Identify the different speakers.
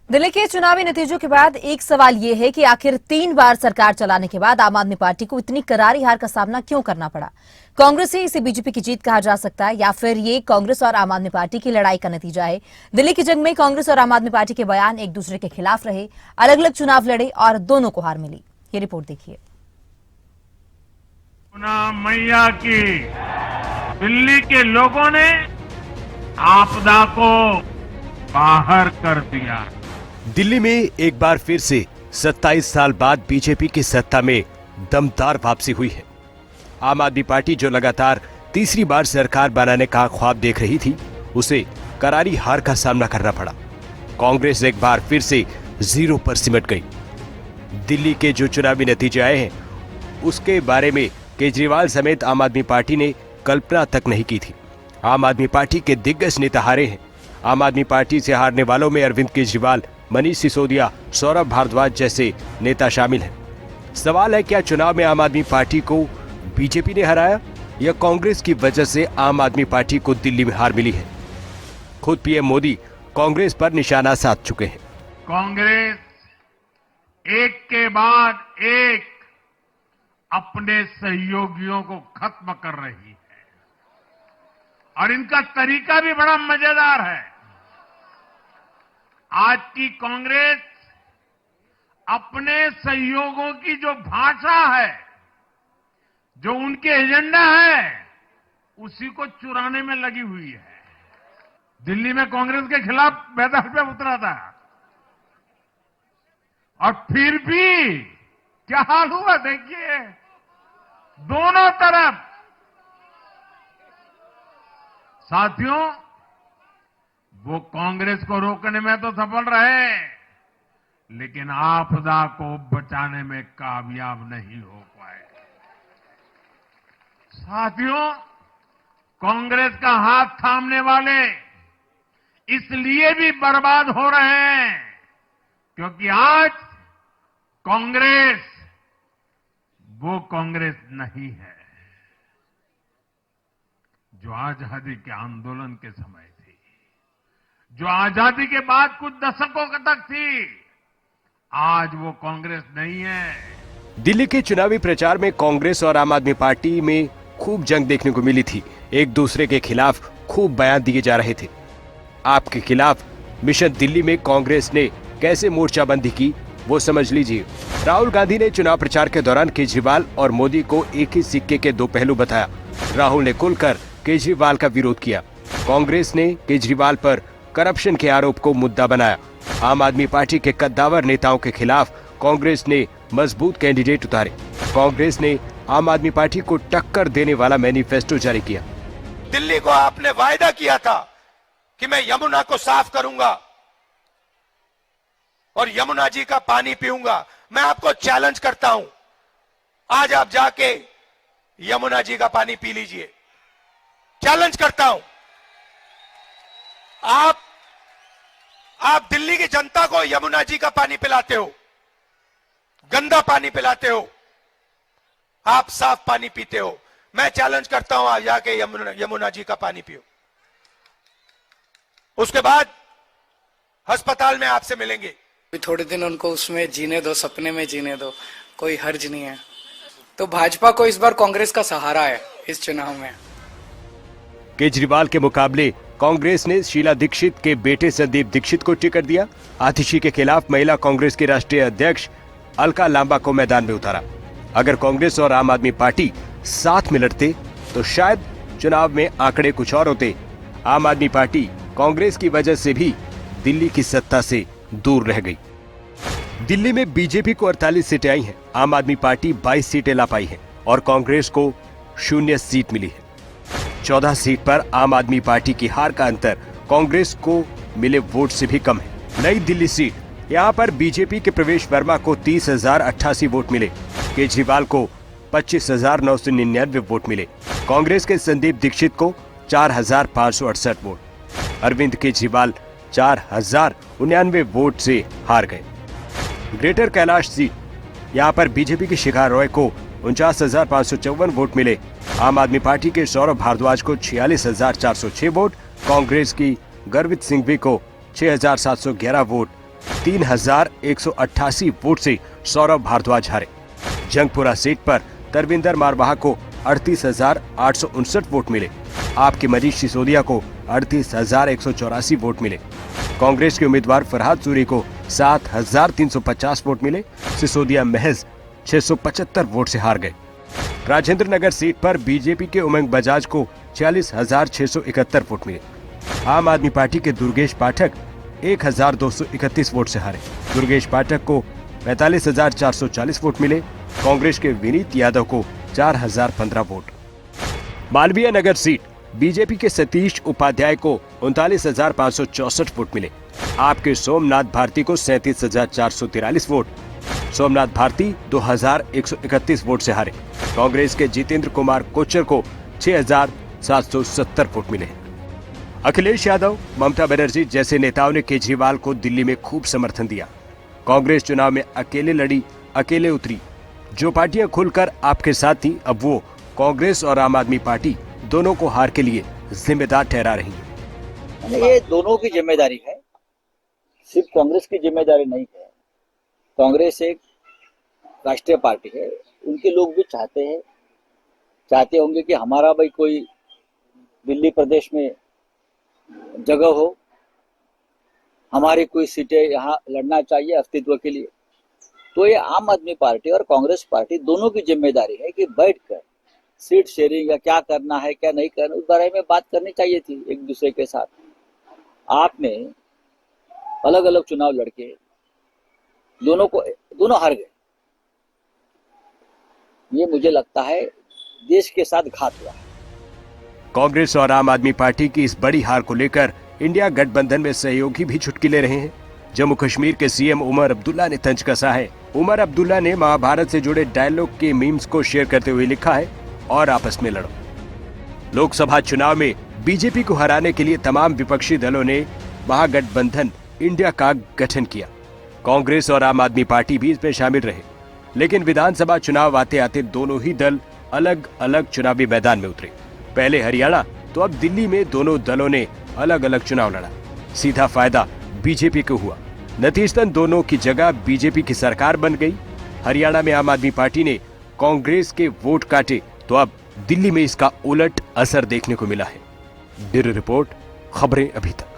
Speaker 1: दिल्ली के चुनावी नतीजों के बाद एक सवाल ये है कि आखिर 3 बार सरकार चलाने के बाद आम आदमी पार्टी को इतनी करारी हार का सामना क्यों करना पड़ा। कांग्रेस ही इसे बीजेपी की जीत कहा जा सकता है या फिर ये कांग्रेस और आम आदमी पार्टी की लड़ाई का नतीजा है। दिल्ली की जंग में कांग्रेस और आम आदमी पार्टी के बयान एक दूसरे के खिलाफ रहे, अलग अलग चुनाव लड़े और दोनों को हार मिली। ये रिपोर्ट देखिए।
Speaker 2: मैया की दिल्ली के लोगों ने आपदा को बाहर कर दिया।
Speaker 3: दिल्ली में एक बार फिर से 27 साल बाद बीजेपी की सत्ता में दमदार वापसी हुई है। आम आदमी पार्टी जो लगातार तीसरी बार सरकार बनाने का ख्वाब देख रही थी, उसे करारी हार का सामना करना पड़ा। कांग्रेस एक बार फिर से जीरो पर सिमट गई। दिल्ली के जो चुनावी नतीजे आए हैं, उसके बारे में केजरीवाल समेत आम आदमी पार्टी ने कल्पना तक नहीं की थी। आम आदमी पार्टी के दिग्गज नेता हारे हैं। आम आदमी पार्टी से हारने वालों में अरविंद केजरीवाल, मनीष सिसोदिया, सौरभ भारद्वाज जैसे नेता शामिल हैं। सवाल है, क्या चुनाव में आम आदमी पार्टी को बीजेपी ने हराया या कांग्रेस की वजह से आम आदमी पार्टी को दिल्ली में हार मिली है? खुद पीएम मोदी कांग्रेस पर निशाना साध चुके हैं।
Speaker 2: कांग्रेस एक के बाद एक अपने सहयोगियों को खत्म कर रही है और इनका तरीका भी बड़ा मजेदार है। आज की कांग्रेस अपने सहयोगों की जो भाषा है, जो उनके एजेंडा है, उसी को चुराने में लगी हुई है। दिल्ली में कांग्रेस के खिलाफ मैदान पे उतरा था और फिर भी क्या हाल हुआ देखिए, दोनों तरफ। साथियों, वो कांग्रेस को रोकने में तो सफल रहे, लेकिन आपदा को बचाने में कामयाब नहीं हो पाए। साथियों, कांग्रेस का हाथ थामने वाले इसलिए भी बर्बाद हो रहे हैं क्योंकि आज कांग्रेस वो कांग्रेस नहीं है जो आजादी के आंदोलन के समय थी, जो आजादी के बाद कुछ दशकों तक थी। आज वो कांग्रेस नहीं है।
Speaker 3: दिल्ली के चुनावी प्रचार में कांग्रेस और आम आदमी पार्टी में खूब जंग देखने को मिली थी। एक दूसरे के खिलाफ खूब बयान दिए जा रहे थे। आपके खिलाफ मिशन दिल्ली में कांग्रेस ने कैसे मोर्चाबंदी की, वो समझ लीजिए। राहुल गांधी ने चुनाव प्रचार के दौरान केजरीवाल और मोदी को एक ही सिक्के के दो पहलू बताया। राहुल ने खुलकर केजरीवाल का विरोध किया। कांग्रेस ने केजरीवाल पर करप्शन के आरोप को मुद्दा बनाया। आम आदमी पार्टी के कद्दावर नेताओं के खिलाफ कांग्रेस ने मजबूत कैंडिडेट उतारे। कांग्रेस ने आम आदमी पार्टी को टक्कर देने वाला मैनिफेस्टो जारी किया।
Speaker 4: दिल्ली को आपने वायदा किया था कि मैं यमुना को साफ करूंगा और यमुना जी का पानी पीऊंगा। मैं आपको चैलेंज करता हूं, आज आप जाके यमुना जी का पानी पी लीजिए। चैलेंज करता हूं। आप दिल्ली की जनता को यमुना जी का पानी पिलाते हो, गंदा पानी पिलाते हो, आप साफ पानी पीते हो। मैं चैलेंज करता हूं, आप जाके यमुना जी का पानी पियो। उसके बाद अस्पताल में आपसे मिलेंगे।
Speaker 5: थोड़े दिन उनको उसमें जीने दो, सपने में जीने दो, कोई हर्ज नहीं है। तो भाजपा को इस बार कांग्रेस का सहारा है इस चुनाव में।
Speaker 3: केजरीवाल के मुकाबले कांग्रेस ने शीला दीक्षित के बेटे संदीप दीक्षित को टिकट दिया। आतिशी के खिलाफ महिला कांग्रेस की राष्ट्रीय अध्यक्ष अलका लांबा को मैदान में उतारा। अगर कांग्रेस और आम आदमी पार्टी साथ में लड़ते तो शायद चुनाव में आंकड़े कुछ और होते। आम आदमी पार्टी कांग्रेस की वजह से भी दिल्ली की सत्ता से दूर रह गई। दिल्ली में बीजेपी को 48 सीटें आई हैं, आम आदमी पार्टी 22 सीटें ला पाई है और कांग्रेस को 0 सीट मिली है। 14 सीट पर आम आदमी पार्टी की हार का अंतर कांग्रेस को मिले वोट से भी कम है। नई दिल्ली सीट, यहाँ पर बीजेपी के प्रवेश वर्मा को 30,088 वोट मिले, केजरीवाल को 25,999 वोट मिले, कांग्रेस के संदीप दीक्षित को 4,568 वोट, अरविंद केजरीवाल 4,099 वोट से हार गए। ग्रेटर कैलाश सीट, यहाँ पर बीजेपी की शिखा रॉय को 49,554 वोट मिले, आम आदमी पार्टी के सौरभ भारद्वाज को 46,406 वोट, कांग्रेस की गर्वित सिंघवी को 6,711 वोट 3,188 वोट से सौरभ भारद्वाज हारे। जंगपुरा सीट पर तरविंदर मारवाहा को 38,859 वोट मिले। आपके मनीष सिसोदिया को 38,184 वोट मिले। कांग्रेस के उम्मीदवार फरहाद सूरी को 7,350 वोट मिले। सिसोदिया महज 675 वोट से हार गए। राजेंद्र नगर सीट पर बीजेपी के उमंग बजाज को 40,671 वोट मिले। आम आदमी पार्टी के दुर्गेश पाठक 1,231 वोट से हारे। दुर्गेश पाठक को 45,440 वोट मिले। कांग्रेस के विनीत यादव को 4,015 vote. Malviya Nagar seat BJP के सतीश उपाध्याय को 39,564 वोट मिले। आपके सोमनाथ भारती को 37,443 वोट। सोमनाथ भारती 2,131 वोट से हारे। कांग्रेस के जितेंद्र कुमार कोचर को 6,770 वोट मिले। अखिलेश यादव, ममता बनर्जी जैसे नेताओं ने केजरीवाल को दिल्ली में खूब समर्थन दिया। कांग्रेस चुनाव में अकेले लड़ी, अकेले उतरी। जो पार्टियां खुलकर आपके साथ थी, अब वो कांग्रेस और आम आदमी पार्टी दोनों को हार के लिए जिम्मेदार ठहरा रही है।
Speaker 6: ये दोनों की जिम्मेदारी है, सिर्फ कांग्रेस की जिम्मेदारी नहीं है। कांग्रेस एक राष्ट्रीय पार्टी है, उनके लोग भी चाहते होंगे कि हमारा भाई कोई दिल्ली प्रदेश में जगह हो, हमारी कोई सीटें यहाँ लड़ना चाहिए अस्तित्व के लिए। तो ये आम आदमी पार्टी और कांग्रेस पार्टी दोनों की जिम्मेदारी है कि बैठकर सीट शेयरिंग या क्या करना है क्या नहीं करना, उस बारे में बात करनी चाहिए थी एक दूसरे के साथ। आपने अलग अलग चुनाव लड़के दोनों हार गए। ये मुझे लगता है देश के साथ घात हुआ।
Speaker 3: कांग्रेस और आम आदमी पार्टी की इस बड़ी हार को लेकर इंडिया गठबंधन में सहयोगी भी चुटकी ले रहे हैं। जम्मू कश्मीर के सीएम उमर अब्दुल्ला ने तंज कसा है। उमर अब्दुल्ला ने महाभारत से जुड़े डायलॉग के मीम्स को शेयर करते हुए लिखा है, और आपस में लड़ो। लोकसभा चुनाव में बीजेपी को हराने के लिए तमाम विपक्षी दलों ने महागठबंधन इंडिया का गठन किया। कांग्रेस और आम आदमी पार्टी भी इसमें शामिल रहे, लेकिन विधानसभा चुनाव आते आते दोनों ही दल अलग अलग चुनावी मैदान में उतरे। पहले हरियाणा तो अब दिल्ली में दोनों दलों ने अलग अलग चुनाव लड़ा। सीधा फायदा बीजेपी को हुआ। नतीजतन दोनों की जगह बीजेपी की सरकार बन गई। हरियाणा में आम आदमी पार्टी ने कांग्रेस के वोट काटे, तो अब दिल्ली में इसका उलट असर देखने को मिला है। ब्यूरो रिपोर्ट, खबरें अभी तक।